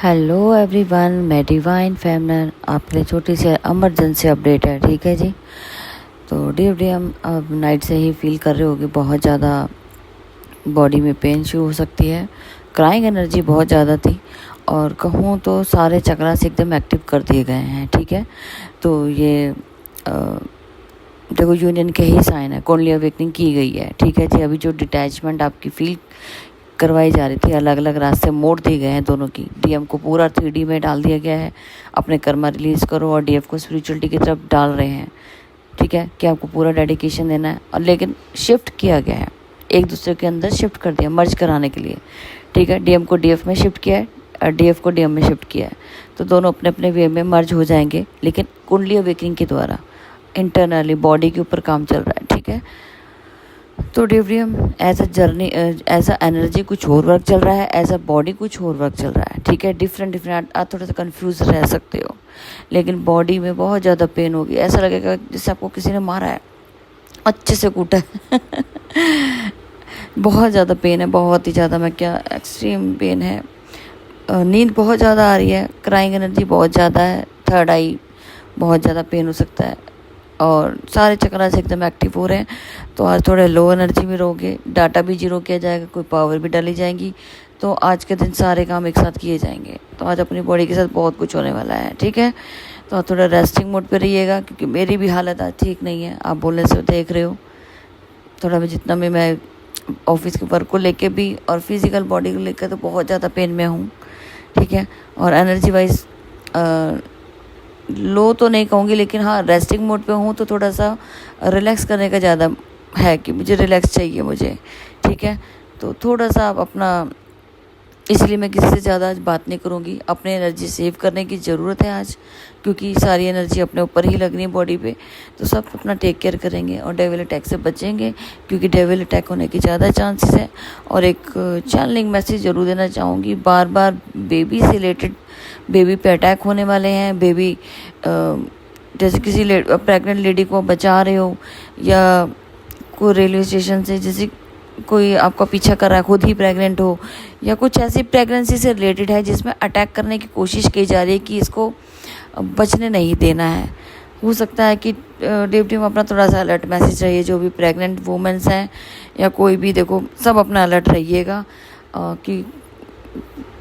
Hello everyone, मैं divine फेमनर आपके लिए छोटी सी इमरजेंसी अपडेट है। ठीक है जी। तो डी हम अब नाइट से ही फील कर रहे होगे बहुत ज़्यादा बॉडी में पेन शुरू हो सकती है। क्राइंग एनर्जी बहुत ज़्यादा थी और कहूँ तो सारे चक्रास एकदम एक्टिव कर दिए गए हैं। ठीक है, तो ये देखो यूनियन के ही साइन है, कुंडली अवेकनिंग की गई है। ठीक है जी। अभी जो डिटैचमेंट आपकी फील करवाई जा रही थी, अलग अलग रास्ते मोड़ दिए गए हैं दोनों की। डीएम को पूरा 3D में डाल दिया गया है, अपने कर्मा रिलीज़ करो, और डीएफ को स्पिरिचुअलिटी की तरफ डाल रहे हैं। ठीक है, कि आपको पूरा डेडिकेशन देना है, और लेकिन शिफ्ट किया गया है, एक दूसरे के अंदर शिफ्ट कर दिया मर्ज कराने के लिए। ठीक है, डीएम को डीएफ में शिफ्ट किया है और डीएफ को डीएम में शिफ्ट किया है, तो दोनों अपने अपने वे में मर्ज हो जाएंगे, लेकिन कुंडली अवेकनिंग के द्वारा इंटरनली बॉडी के ऊपर काम चल रहा है। ठीक है, तो डिवरियम as a journey, as a energy कुछ और वर्क चल रहा है, एज अ बॉडी कुछ और वर्क चल रहा है। ठीक है, डिफरेंट आप थोड़ा सा कंफ्यूज रह सकते हो, लेकिन बॉडी में बहुत ज़्यादा पेन होगी। ऐसा लगेगा जैसे आपको किसी ने मारा है, अच्छे से कूटा है। बहुत ज़्यादा पेन है, बहुत ही ज़्यादा, मैं क्या एक्सट्रीम पेन है। नींद बहुत ज़्यादा आ रही है, क्राइंग एनर्जी बहुत ज़्यादा है, थर्ड आई बहुत ज़्यादा पेन हो सकता है, और सारे चक्र से एकदम एक्टिव हो रहे हैं। तो आज थोड़े लो एनर्जी में रहोगे, डाटा भी जीरो किया जाएगा, कोई पावर भी डाली जाएंगी, तो आज के दिन सारे काम एक साथ किए जाएंगे। तो आज अपनी बॉडी के साथ बहुत कुछ होने वाला है। ठीक है, तो आप थोड़ा रेस्टिंग मोड पे रहिएगा, क्योंकि मेरी भी हालत आज ठीक नहीं है, आप बोलने से देख रहे हो। थोड़ा जितना भी मैं ऑफिस के वर्क को लेके भी और फिजिकल बॉडी को लेकर तो बहुत ज़्यादा पेन में हूँ। ठीक है, और एनर्जी वाइज लो तो नहीं कहूँगी, लेकिन हाँ रेस्टिंग मोड पे हूँ, तो थोड़ा सा रिलैक्स करने का ज़्यादा है कि मुझे रिलैक्स चाहिए मुझे। ठीक है, तो थोड़ा सा आप अपना, इसलिए मैं किसी से ज़्यादा आज बात नहीं करूँगी। अपनी एनर्जी सेव करने की ज़रूरत है आज, क्योंकि सारी एनर्जी अपने ऊपर ही लगनी है बॉडी पे। तो सब अपना टेक केयर करेंगे और डेविल अटैक से बचेंगे, क्योंकि डेविल अटैक होने की ज़्यादा चांसेस है। और एक चैनलिंग मैसेज ज़रूर देना चाहूँगी, बार बार बेबी से रिलेटेड, बेबी पे अटैक होने वाले हैं। बेबी जैसे किसी प्रेग्नेंट लेडी को बचा रहे हो, या कोई रेलवे स्टेशन से जैसे कोई आपका पीछा कर रहा है, खुद ही प्रेग्नेंट हो, या कुछ ऐसी प्रेगनेंसी से रिलेटेड है जिसमें अटैक करने की कोशिश की जा रही है कि इसको बचने नहीं देना है। हो सकता है कि डिप्टी में अपना थोड़ा सा अलर्ट मैसेज रहिए, जो भी प्रेग्नेंट वुमेंस हैं या कोई भी, देखो सब अपना अलर्ट रहिएगा, कि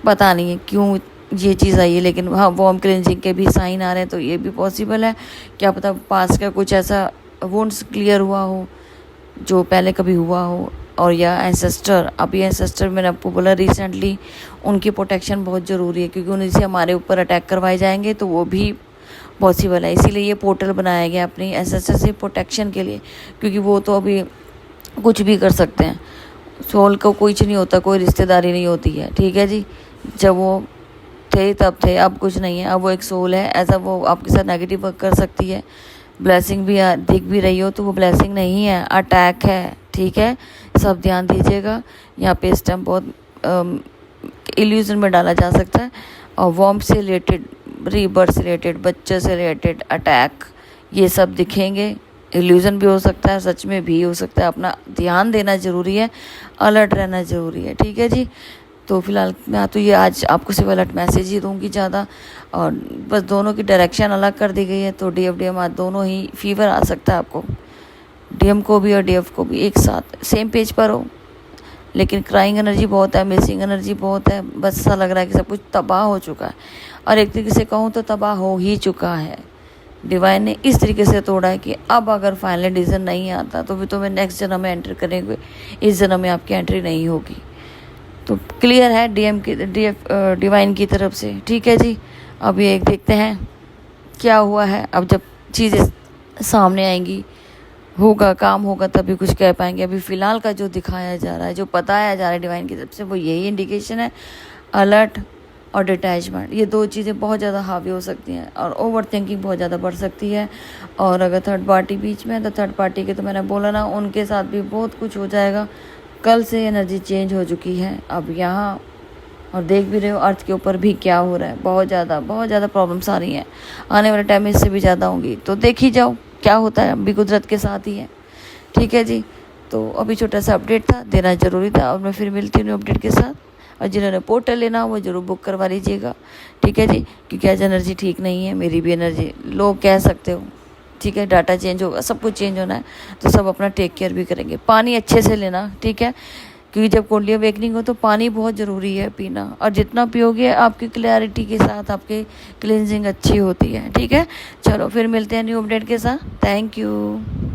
पता नहीं है क्यों ये चीज़ आई है, लेकिन हाँ वॉर्म क्लेंजिंग के भी साइन आ रहे हैं, तो ये भी पॉसिबल है। क्या पता पास का कुछ ऐसा वुंड्स क्लियर हुआ हो जो पहले कभी हुआ हो, और या एंसेस्टर, अभी एंसेस्टर मैंने आपको बोला रिसेंटली, उनकी प्रोटेक्शन बहुत ज़रूरी है, क्योंकि उन्हीं से हमारे ऊपर अटैक करवाए जाएंगे, तो वो भी पॉसिबल है। इसीलिए ये पोर्टल बनाया गया अपनी एंसेस्टर से प्रोटेक्शन के लिए, क्योंकि वो तो अभी कुछ भी कर सकते हैं। सोल को कुछ नहीं होता, कोई रिश्तेदारी नहीं होती है। ठीक है जी, जब वो थे तब थे, अब कुछ नहीं है। अब वो एक सोल है, ऐसा वो आपके साथ नेगेटिव वर्क कर सकती है। ब्लेसिंग भी दिख भी रही हो तो वो ब्लेसिंग नहीं है, अटैक है। ठीक है, सब ध्यान दीजिएगा। यहाँ पे इस टाइम बहुत इल्यूजन में डाला जा सकता है, और वॉर्म से रिलेटेड, रीबर्थ से रिलेटेड, बच्चे से रिलेटेड अटैक, ये सब दिखेंगे। इल्यूजन भी हो सकता है, सच में भी हो सकता है। अपना ध्यान देना ज़रूरी है, अलर्ट रहना ज़रूरी है। ठीक है जी, तो फिलहाल मैं तो ये आज आपको सिर्फ अलर्ट मैसेज ही दूंगी ज़्यादा, और बस दोनों की डायरेक्शन अलग कर दी गई है। तो डीएफ डीएम आज दोनों ही फीवर आ सकता है आपको, डीएम को भी और डीएफ को भी एक साथ सेम पेज पर हो, लेकिन क्राइंग एनर्जी बहुत है, मिसिंग एनर्जी बहुत है। बस ऐसा लग रहा है कि सब कुछ तबाह हो चुका है, और एक तरीके से कहूँ तो तबाह हो ही चुका है। डिवाइन ने इस तरीके से तोड़ा है कि अब अगर फाइनल डिसीजन नहीं आता तो फिर तुम्हें नेक्स्ट जन्म में एंटर करेंगे, इस जन्म में आपकी एंट्री नहीं होगी। तो क्लियर है डीएम की, डिवाइन की तरफ से। ठीक है जी, अब ये एक देखते हैं क्या हुआ है। अब जब चीज़ें सामने आएंगी, होगा काम होगा, तभी कुछ कह पाएंगे। अभी फ़िलहाल का जो दिखाया जा रहा है, जो बताया जा रहा है डिवाइन की तरफ से, वो यही इंडिकेशन है। अलर्ट और डिटैचमेंट, ये दो चीज़ें बहुत ज़्यादा हावी हो सकती हैं, और ओवर थिंकिंग बहुत ज़्यादा बढ़ सकती है। और अगर थर्ड पार्टी बीच में है, तो थर्ड पार्टी के, तो मैंने बोला ना, उनके साथ भी बहुत कुछ हो जाएगा। कल से एनर्जी चेंज हो चुकी है अब यहाँ, और देख भी रहे हो अर्थ के ऊपर भी क्या हो रहा है। बहुत ज़्यादा प्रॉब्लम्स आ रही हैं, आने वाले टाइम में इससे भी ज़्यादा होंगी। तो देख ही जाओ क्या होता है, अभी कुदरत के साथ ही है। ठीक है जी, तो अभी छोटा सा अपडेट था, देना ज़रूरी था, और मैं फिर मिलती हूँ अपडेट के साथ। और जिन्होंने पोर्टल लेना हो वो जरूर बुक करवा लीजिएगा, ठीक है जी। क्योंकि आज एनर्जी ठीक नहीं है, मेरी भी एनर्जी लो कह सकते हो, ठीक है। डाटा चेंज होगा, सब कुछ चेंज होना है, तो सब अपना टेक केयर भी करेंगे। पानी अच्छे से लेना, ठीक है, क्योंकि जब कुंडली अवेकनिंग हो तो पानी बहुत ज़रूरी है पीना, और जितना पियोगे आपकी क्लैरिटी के साथ आपकी क्लिनजिंग अच्छी होती है, ठीक है। चलो फिर मिलते हैं न्यू अपडेट के साथ। Thank you.